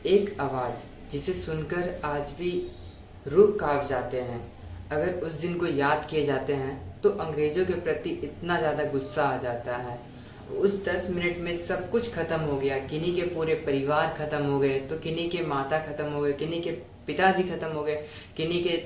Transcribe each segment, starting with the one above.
एक आवाज़ जिसे सुनकर आज भी रूह कांप जाते हैं। अगर उस दिन को याद किए जाते हैं तो अंग्रेज़ों के प्रति इतना ज़्यादा गुस्सा आ जाता है। उस 10 मिनट में सब कुछ ख़त्म हो गया, किन्हीं के पूरे परिवार ख़त्म हो गए, तो किन्हीं के माता ख़त्म हो गए, किन्हीं के पिताजी ख़त्म हो गए, किन्हीं के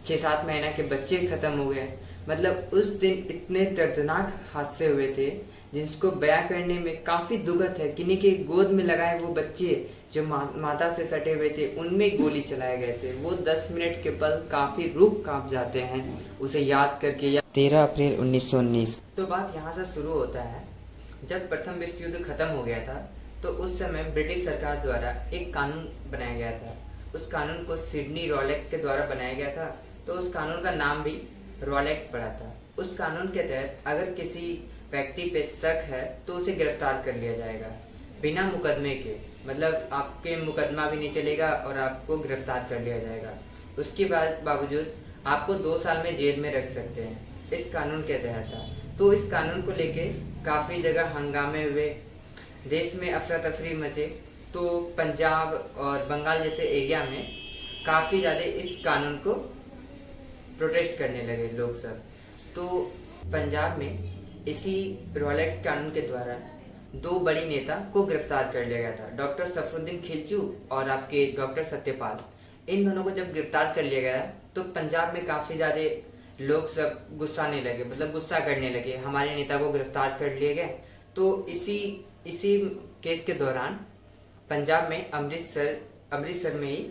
6-7 महीना के बच्चे ख़त्म हो गए। मतलब उस दिन इतने दर्दनाक हादसे हुए थे जिसको बयां करने में काफ़ी दुखद है। किन्हीं के गोद में लगाए वो बच्चे जो माता से सटे हुए थे, उनमें गोली चलाए गए थे। वो 10 मिनट के पल काफ़ी रूह कांप जाते हैं उसे याद करके। 13 अप्रैल 1919। तो बात यहाँ से शुरू होता है। जब प्रथम विश्व युद्ध खत्म हो गया था तो उस समय ब्रिटिश सरकार द्वारा एक कानून बनाया गया था। उस कानून को सिडनी रॉयल एक्ट के द्वारा बनाया गया था। तो उस कानून का नाम भी रॉयल एक्ट पड़ा था। उस कानून के तहत अगर किसी व्यक्ति पे शक है तो उसे गिरफ्तार कर लिया जाएगा बिना मुकदमे के। मतलब आपके मुकदमा भी नहीं चलेगा और आपको गिरफ्तार कर लिया जाएगा। उसके बावजूद आपको 2 साल में जेल में रख सकते हैं। इस कानून के तहत था। तो इस कानून को लेके काफ़ी जगह हंगामे हुए, देश में अफरा तफरी मचे। तो पंजाब और बंगाल जैसे एरिया में काफ़ी ज़्यादा इस कानून को प्रोटेस्ट करने लगे लोग सब। तो पंजाब में इसी रॉयल एक्ट कानून के द्वारा 2 बड़ी नेता को गिरफ्तार कर लिया गया था, डॉक्टर सफरुद्दीन खिलचू और आपके डॉक्टर सत्यपाल। इन दोनों को जब गिरफ्तार कर लिया गया तो पंजाब में काफ़ी ज़्यादा लोग सब गुस्साने लगे, मतलब गुस्सा करने लगे, हमारे नेता को गिरफ्तार कर लिए गए। तो इसी केस के दौरान पंजाब में अमृतसर में ही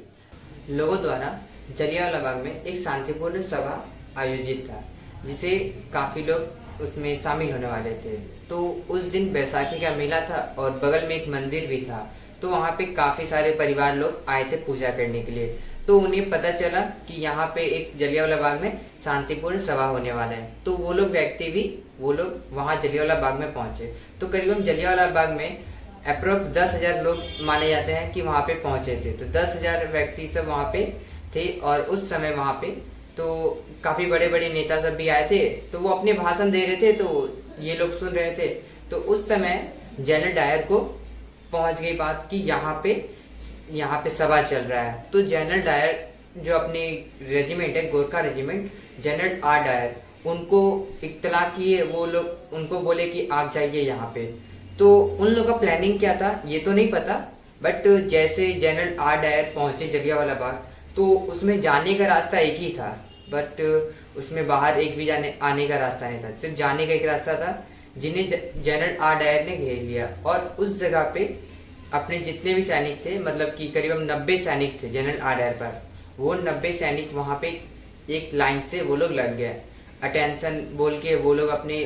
लोगों द्वारा जलियांवाला बाग में एक शांतिपूर्ण सभा आयोजित था, जिसे काफ़ी लोग उसमें शामिल होने वाले थे। तो उस दिन बैसाखी का मेला था और बगल में एक मंदिर भी था। तो वहाँ पे काफ़ी सारे परिवार लोग आए थे पूजा करने के लिए। तो उन्हें पता चला कि यहाँ पे एक जलियांवाला बाग में शांतिपूर्ण सभा होने वाला है। तो वो लोग वहाँ जलियांवाला बाग में पहुँचे। तो करीबन जलियांवाला बाग में अप्रोक्स 10,000 लोग माने जाते हैं कि वहाँ पे पहुँचे थे। तो 10,000 व्यक्ति सब वहाँ पे थे। और उस समय वहाँ पे तो काफ़ी बड़े बड़े नेता सब भी आए थे। तो वो अपने भाषण दे रहे थे, तो ये लोग सुन रहे थे। तो उस समय जनरल डायर को पहुँच गई बात कि यहाँ पे सभा चल रहा है। तो जनरल डायर जो अपने रेजिमेंट है, Gorkha regiment, general R Dyer, उनको इत्तला किए। वो लोग उनको बोले कि आप जाइए यहाँ पे। तो उन लोगों का प्लानिंग क्या था ये तो नहीं पता, बट जैसे जनरल आर डायर पहुंचे जलियांवाला बाग तो उसमें जाने का रास्ता एक ही था, बट उसमें बाहर एक भी आने का रास्ता नहीं था। सिर्फ जाने का एक रास्ता था, जिन्हें जनरल आर डायर ने घेर लिया। और उस जगह पे अपने जितने भी सैनिक थे, मतलब कि करीबन 90 सैनिक थे जनरल आर डायर पास, वो 90 सैनिक वहाँ पे एक लाइन से वो लोग लग गए। अटेंशन बोल के वो लोग अपने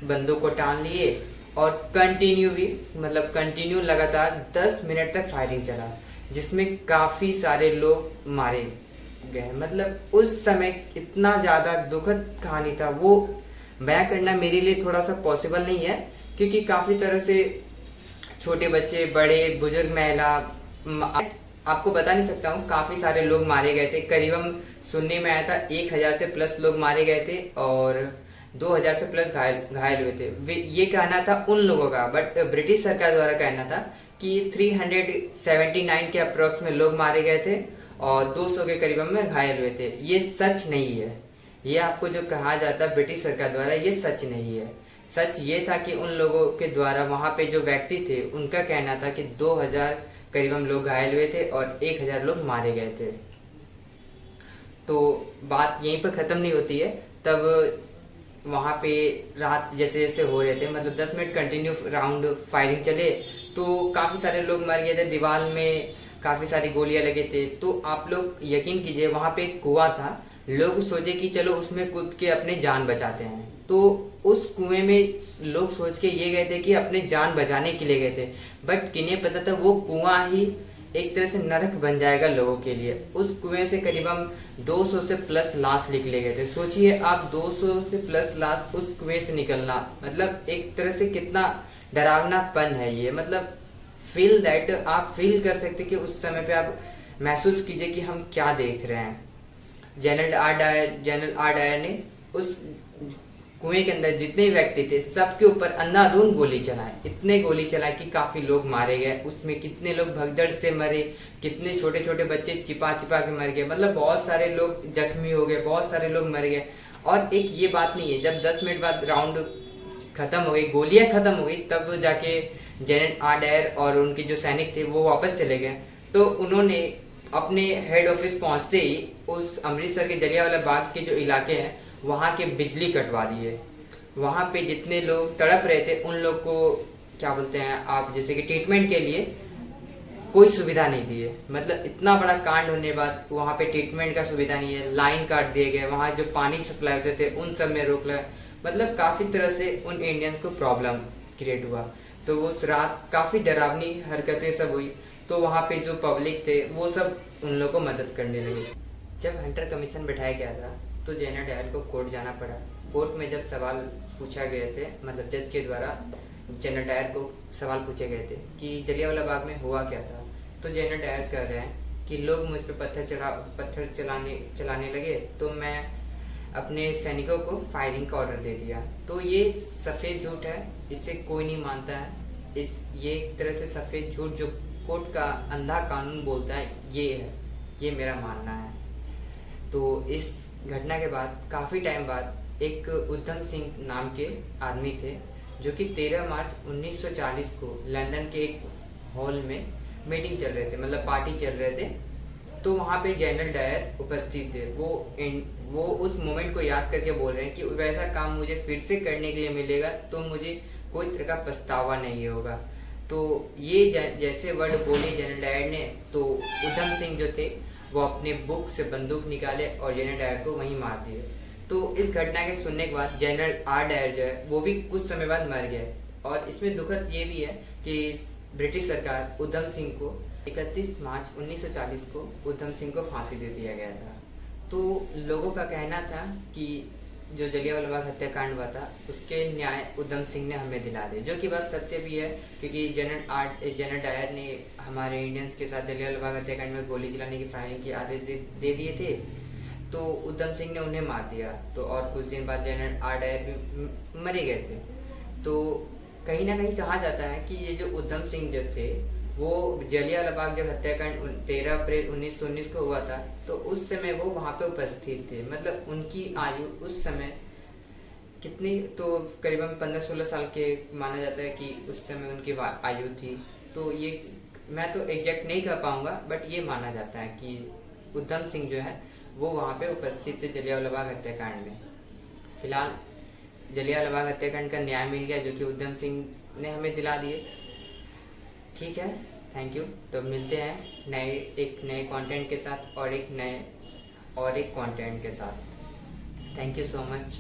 बंदूक को टान लिए और कंटिन्यू लगातार 10 मिनट तक फायरिंग चला, जिसमें काफ़ी सारे लोग मारे गए। मतलब उस समय इतना ज़्यादा दुखद कहानी था, वो बयां करना मेरे लिए थोड़ा सा पॉसिबल नहीं है, क्योंकि काफ़ी तरह से छोटे बच्चे, बड़े बुजुर्ग, महिला, आपको बता नहीं सकता हूँ। काफ़ी सारे लोग मारे गए थे। करीबन सुनने में आया था 1,000 से प्लस लोग मारे गए थे और 2,000 से प्लस घायल हुए थे। ये कहना था उन लोगों का, बट ब्रिटिश सरकार द्वारा कहना था कि 379 के अप्रोक्स में लोग मारे गए थे और 200 के करीबन में घायल हुए थे। ये सच नहीं है। ये आपको जो कहा जाता है ब्रिटिश सरकार द्वारा, ये सच नहीं है। सच ये था कि उन लोगों के द्वारा वहाँ पे जो व्यक्ति थे उनका कहना था कि 2,000 करीबन लोग घायल हुए थे और 1,000 लोग मारे गए थे। तो बात यहीं पर ख़त्म नहीं होती है। तब वहाँ पे रात जैसे जैसे हो रहे थे, मतलब 10 मिनट कंटिन्यू राउंड फायरिंग चले, तो काफ़ी सारे लोग मर गए थे। दीवार में काफ़ी सारी गोलियां लगे थे। तो आप लोग यकीन कीजिए, वहाँ पे एक कुआं था। लोग सोचे कि चलो उसमें कूद के अपने जान बचाते हैं। तो उस कुएं में लोग सोच के ये गए थे कि अपने जान बचाने के लिए गए थे, बट किन्हें पता था वो कुआं ही एक तरह से नरक बन जाएगा लोगों के लिए। उस कुएं से करीबन 200 से प्लस लाश निकले गए थे। सोचिए आप, 200 से प्लस लाश उस कुएं से निकलना, मतलब एक तरह से कितना डरावनापन है ये। मतलब आप फील कर सकते कि उस समय पे आप महसूस कीजिए कि हम क्या देख रहे हैं। जनरल आर डायर ने उस कुएं के अंदर जितने व्यक्ति थे सबके ऊपर अंधाधुंध गोली चलाए, इतने गोली चलाए कि काफी लोग मारे गए। उसमें कितने लोग भगदड़ से मरे, कितने छोटे छोटे बच्चे चिपा चिपा के मर गए, मतलब बहुत सारे लोग जख्मी हो गए, बहुत सारे लोग मर गए। और एक ये बात नहीं है, जब 10 मिनट बाद राउंड खत्म हो गई, गोलियां खत्म हो गई, तब जाके जनरल आर डायर और उनके जो सैनिक थे वो वापस चले गए। तो उन्होंने अपने हेड ऑफिस पहुंचते ही उस अमृतसर के जलियांवाला बाग के जो इलाके हैं वहाँ के बिजली कटवा दिए। वहाँ पे जितने लोग तड़प रहे थे उन लोग को क्या बोलते हैं आप, जैसे कि ट्रीटमेंट के लिए कोई सुविधा नहीं दी है। मतलब इतना बड़ा कांड होने के बाद वहाँ पे ट्रीटमेंट का सुविधा नहीं है, लाइन काट दिए गए, वहाँ जो पानी सप्लाई होते थे उन सब में रोक लगा। मतलब काफ़ी तरह से उन इंडियंस को प्रॉब्लम क्रिएट हुआ। तो उस रात काफ़ी डरावनी हरकतें सब हुई। तो वहाँ पे जो पब्लिक थे वो सब उन लोगों को मदद करने लगे। जब हंटर कमीशन बैठाया गया था तो जनरल डायर को कोर्ट जाना पड़ा। कोर्ट में जब सवाल पूछा गए थे, मतलब जज के द्वारा जनरल डायर को सवाल पूछे गए थे कि जलियांवाला बाग में हुआ क्या था, तो जनरल डायर कह रहे हैं कि लोग मुझ पर पत्थर चलाने लगे तो मैं अपने सैनिकों को फायरिंग का ऑर्डर दे दिया। तो ये सफ़ेद झूठ है, इसे कोई नहीं मानता है। ये एक तरह से सफ़ेद झूठ जो कोर्ट का अंधा कानून बोलता है, ये मेरा मानना है। तो इस घटना के बाद काफ़ी टाइम बाद एक उधम सिंह नाम के आदमी थे जो कि 13 मार्च 1940 को लंदन के एक हॉल में मीटिंग चल रहे थे, मतलब पार्टी चल रहे थे। तो वहाँ पे जनरल डायर उपस्थित थे। वो उस मोमेंट को याद करके बोल रहे हैं कि वैसा काम मुझे फिर से करने के लिए मिलेगा तो मुझे कोई तरह का पछतावा नहीं होगा। तो ये जैसे वर्ड बोले जनरल डायर ने, तो उधम सिंह जो थे वो अपने बुक से बंदूक निकाले और जनरल डायर को वहीं मार दिए। तो इस घटना के सुनने के बाद जनरल आर डायर जो है वो भी कुछ समय बाद मर गए। और इसमें दुखद ये भी है कि ब्रिटिश सरकार उधम सिंह को 31 मार्च 1940 को उधम सिंह को फांसी दे दिया गया था। तो लोगों का कहना था कि जो जलियांवाला बाग हत्याकांड हुआ था उसके न्याय उधम सिंह ने हमें दिला दिए, जो कि बात सत्य भी है क्योंकि जनरल डायर ने हमारे इंडियंस के साथ जलियांवाला बाग हत्याकांड में गोली चलाने की फायरिंग के आदेश दे दिए थे। तो उधम सिंह ने उन्हें मार दिया। तो और कुछ दिन बाद जनरल आर डायर भी मरे गए थे। तो कहीं ना कहीं कहा जाता है कि ये जो उधम सिंह जो थे वो जलियांवाला बाग जब हत्याकांड 13 अप्रैल 1919 को हुआ था तो उस समय वो वहाँ पे उपस्थित थे। मतलब उनकी आयु उस समय कितनी, तो करीबन 15-16 साल के माना जाता है कि उस समय उनकी आयु थी। तो ये मैं तो एग्जैक्ट नहीं कह पाऊंगा, बट ये माना जाता है कि उधम सिंह जो है वो वहाँ पे उपस्थित थे जलियांवाला बाग हत्याकांड में। फिलहाल जलियांवाला बाग हत्याकांड का न्याय मिल गया जो कि उधम सिंह ने हमें दिला दिए। ठीक है, थैंक यू। तो मिलते हैं एक नए कंटेंट के साथ और एक कंटेंट के साथ। Thank you so much.